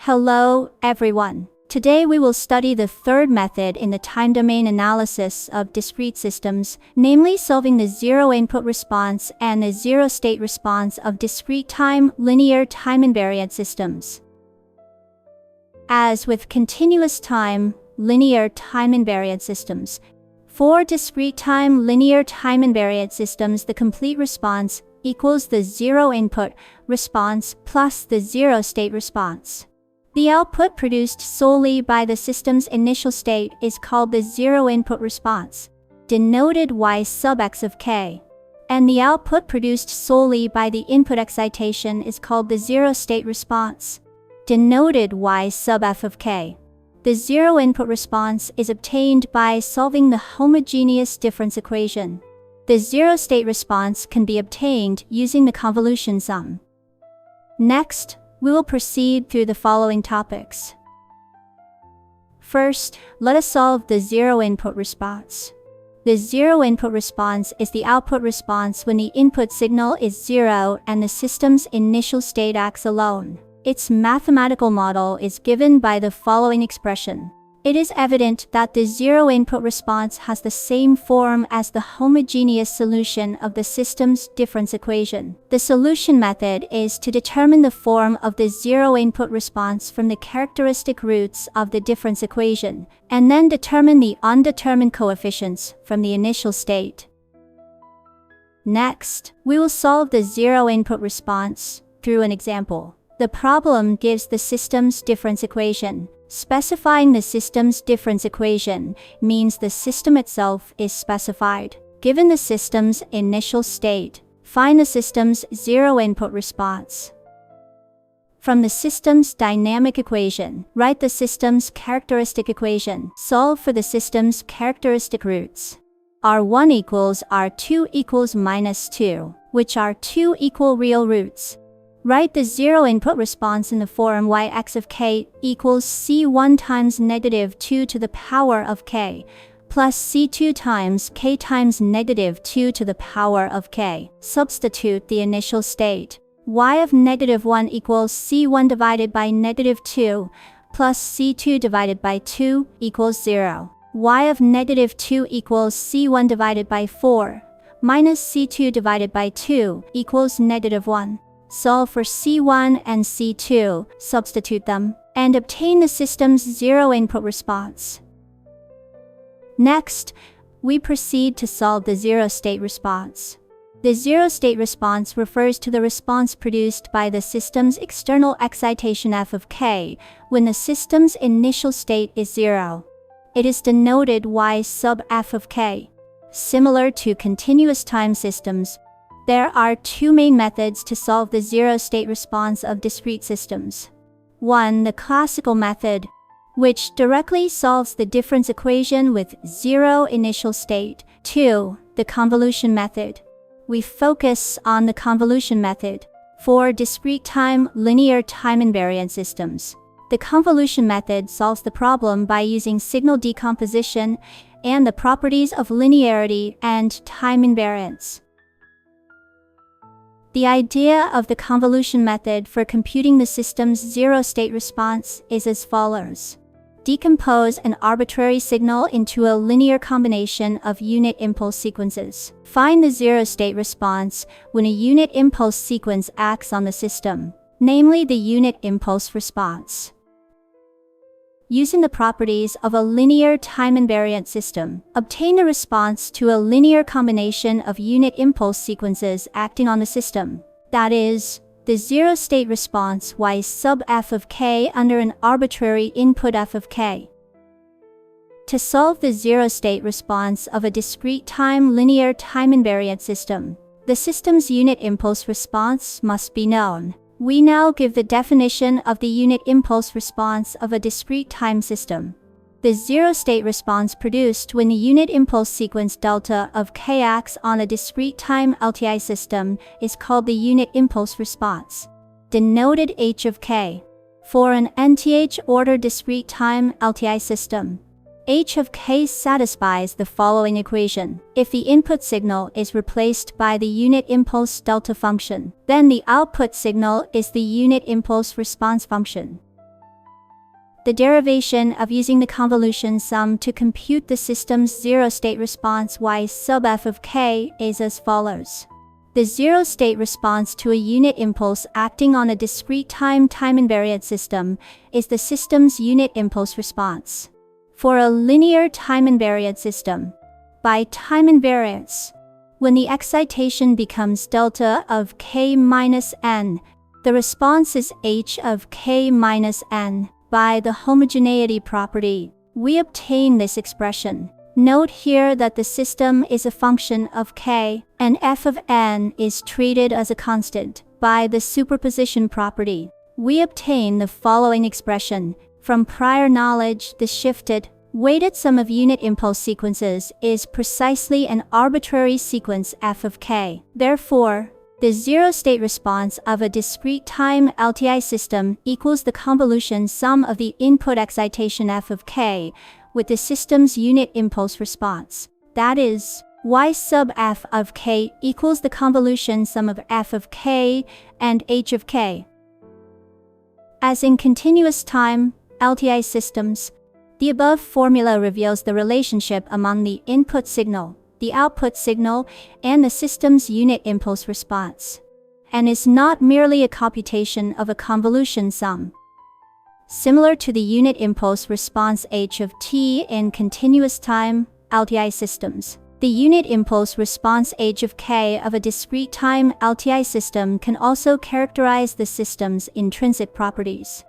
Hello, everyone. Today we will study the third method in the time domain analysis of discrete systems, namely solving the zero input response and the zero state response of discrete time linear time invariant systems. As with continuous time linear time invariant systems, for discrete time linear time invariant systems, the complete response equals the zero input response plus the zero state response. The output produced solely by the system's initial state is called the zero input response, denoted y sub x of k, and the output produced solely by the input excitation is called the zero state response, denoted y sub f of k. The zero input response is obtained by solving the homogeneous difference equation. The zero state response can be obtained using the convolution sum. Next, we will proceed through the following topics. First, let us solve the zero input response. The zero input response is the output response when the input signal is zero and the system's initial state acts alone. Its mathematical model is given by the following expression. It is evident that the zero input response has the same form as the homogeneous solution of the system's difference equation. The solution method is to determine the form of the zero input response from the characteristic roots of the difference equation, and then determine the undetermined coefficients from the initial state. Next, we will solve the zero input response through an example. The problem gives the system's difference equation. Specifying the system's difference equation means the system itself is specified. Given the system's initial state, find the system's zero input response. From the system's dynamic equation, write the system's characteristic equation. Solve for the system's characteristic roots. R1 equals R2 equals minus 2, which are two equal real roots. Write the zero input response in the form yx of k equals c1 times negative 2 to the power of k plus c2 times k times negative 2 to the power of k. Substitute the initial state. Y of negative 1 equals c1 divided by negative 2 plus c2 divided by 2 equals 0. Y of negative 2 equals c1 divided by 4 minus c2 divided by 2 equals negative 1. Solve for C1 and C2, substitute them, and obtain the system's zero input response. Next, we proceed to solve the zero state response. The zero state response refers to the response produced by the system's external excitation f of k when the system's initial state is zero. It is denoted y sub f of k. Similar to continuous time systems, there are two main methods to solve the zero state response of discrete systems. 1. The classical method, which directly solves the difference equation with zero initial state. 2. The convolution method. We focus on the convolution method for discrete time linear time invariant systems. The convolution method solves the problem by using signal decomposition and the properties of linearity and time invariance. The idea of the convolution method for computing the system's zero state response is as follows. Decompose an arbitrary signal into a linear combination of unit impulse sequences. Find the zero state response when a unit impulse sequence acts on the system, namely the unit impulse response. Using the properties of a linear time invariant system, obtain the response to a linear combination of unit impulse sequences acting on the system. That is, the zero state response y sub f of k under an arbitrary input f of k. To solve the zero state response of a discrete time linear time invariant system, the system's unit impulse response must be known. We now give the definition of the unit impulse response of a discrete time system. The zero state response produced when the unit impulse sequence delta of k acts on a discrete time LTI system is called the unit impulse response, denoted h of k. For an nth order discrete time LTI system, h of k satisfies the following equation. If the input signal is replaced by the unit impulse delta function, then the output signal is the unit impulse response function. The derivation of using the convolution sum to compute the system's zero-state response y sub f of k is as follows. The zero-state response to a unit impulse acting on a discrete time-invariant system is the system's unit impulse response. For a linear time-invariant system, by time invariance, when the excitation becomes delta of k minus n, the response is h of k minus n. By the homogeneity property, we obtain this expression. Note here that the system is a function of k, and f of n is treated as a constant. By the superposition property, we obtain the following expression. From prior knowledge, the shifted, weighted sum of unit impulse sequences is precisely an arbitrary sequence f of k. Therefore, the zero-state response of a discrete time LTI system equals the convolution sum of the input excitation f of k with the system's unit impulse response. That is, y sub f of k equals the convolution sum of f of k and h of k. As in continuous time LTI systems, the above formula reveals the relationship among the input signal, the output signal, and the system's unit impulse response, and is not merely a computation of a convolution sum. Similar to the unit impulse response h of t in continuous time LTI systems, the unit impulse response h of k of a discrete time LTI system can also characterize the system's intrinsic properties.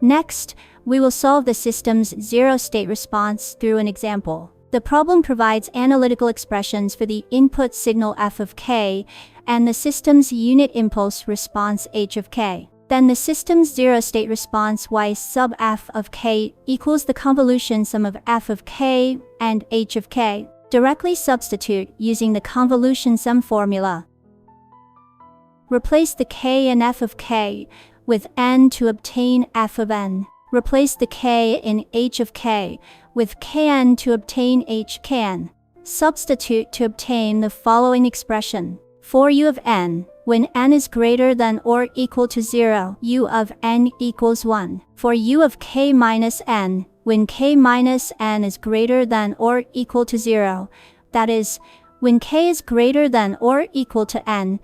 Next, we will solve the system's zero-state response through an example. The problem provides analytical expressions for the input signal f of k and the system's unit impulse response h of k. Then the system's zero-state response y sub f of k equals the convolution sum of f of k and h of k. Directly substitute using the convolution sum formula. Replace the k and f of k with n to obtain f of n. Replace the k in h of k with kn to obtain hkn. Substitute to obtain the following expression. For u of n, when n is greater than or equal to 0, u of n equals 1. For u of k minus n, when k minus n is greater than or equal to 0, that is, when k is greater than or equal to n,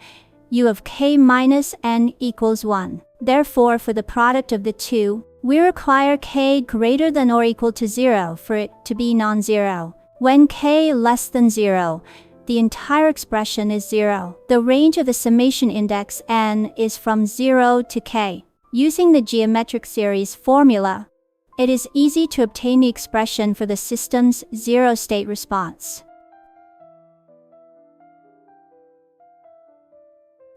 u of k minus n equals 1. Therefore, for the product of the two, we require k greater than or equal to 0 for it to be non-zero. When k less than 0, the entire expression is 0. The range of the summation index n is from 0 to k. Using the geometric series formula, it is easy to obtain the expression for the system's zero-state response.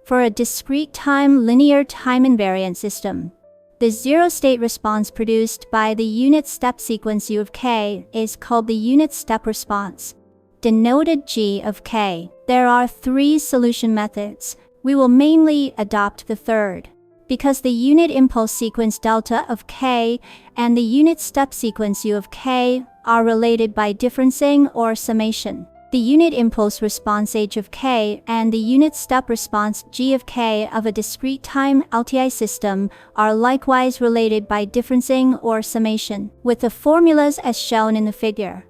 For a discrete time linear time-invariant system, the zero-state response produced by the unit step sequence u of k is called the unit step response, denoted g of k. There are three solution methods. We will mainly adopt the third, because the unit impulse sequence delta of k and the unit step sequence u of k are related by differencing or summation. The unit impulse response h of k and the unit step response g of k of a discrete time LTI system are likewise related by differencing or summation, with the formulas as shown in the figure.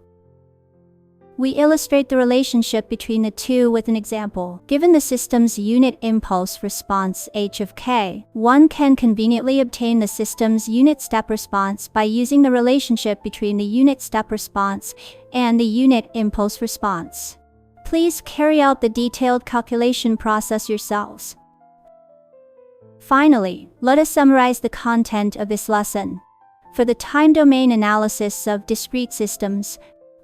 We illustrate the relationship between the two with an example. Given the system's unit impulse response h of k, one can conveniently obtain the system's unit step response by using the relationship between the unit step response and the unit impulse response. Please carry out the detailed calculation process yourselves. Finally, let us summarize the content of this lesson. For the time domain analysis of discrete systems,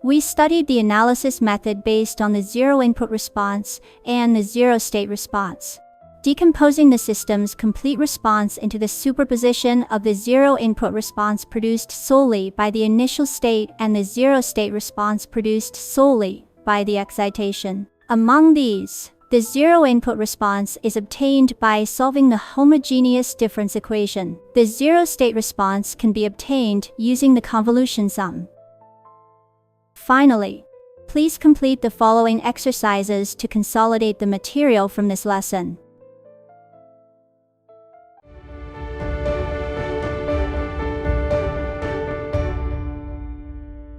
we studied the analysis method based on the zero input response and the zero state response, decomposing the system's complete response into the superposition of the zero input response produced solely by the initial state and the zero state response produced solely by the excitation. Among these, the zero input response is obtained by solving the homogeneous difference equation. The zero state response can be obtained using the convolution sum. Finally, please complete the following exercises to consolidate the material from this lesson.